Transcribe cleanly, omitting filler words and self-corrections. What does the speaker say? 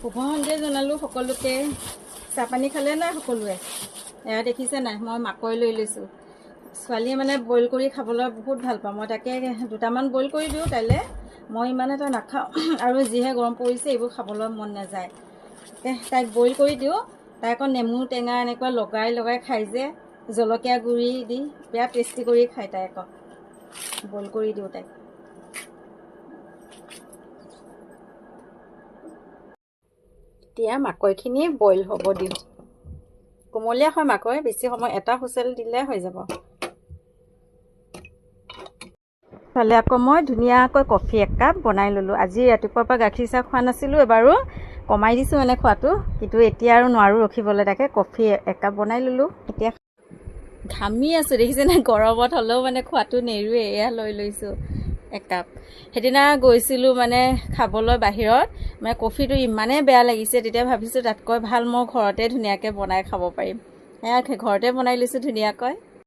শুভ সন্ধিয়া জনালোঁ সকলোকে। চাহ পানী খালে নাই সকলোৱে? এয়া দেখিছে নাই, মই মাকৈ লৈ লৈছোঁ। ছোৱালীয়ে মানে বইল কৰি খাবলৈ বহুত ভাল পাওঁ। মই তাকে দুটামান বইল কৰি দিওঁ তাইলৈ। মই ইমান এটা নাখাওঁ আৰু যিহে গৰম পৰিছে এইবোৰ খাবলৈ মন নাযায়। তাইক বইল কৰি দিওঁ। তাই আকৌ নেমু টেঙা এনেকুৱা লগাই লগাই খাই যে, জলকীয়া গুড়ি দি বেয়া টেষ্টি কৰি খায় তাই আকৌ। বইল কৰি দিওঁ তাইক। এতিয়া মাকৈখিনি বইল হ'ব দিওঁ। কোমলীয়া হয় মাকৈ, বেছি সময় এটা হুইচেল দিলে হৈ যাব। ফালে আকৌ মই ধুনীয়াকৈ কফি একাপ বনাই ল'লোঁ। আজি ৰাতিপুৱাৰ পৰা গাখীৰ চাহ খোৱা নাছিলোঁ, এবাৰো কমাই দিছোঁ মানে খোৱাটো, কিন্তু এতিয়া আৰু নোৱাৰোঁ ৰখিবলৈ। তাকে কফি একাপ বনাই ল'লোঁ। এতিয়া ঘামি আছোঁ দেখিছে নাই, গৰমত হ'লেও মানে খোৱাটো নেৰোৱে। এয়া লৈ লৈছোঁ একাপ। সেইদিনা গৈছিলোঁ মানে খাবলৈ বাহিৰত, মানে কফিটো ইমানেই বেয়া লাগিছে, তেতিয়া ভাবিছোঁ তাতকৈ ভাল মই ঘৰতে ধুনীয়াকৈ বনাই খাব পাৰিম। এয়া ঘৰতে বনাই লৈছোঁ ধুনীয়াকৈ।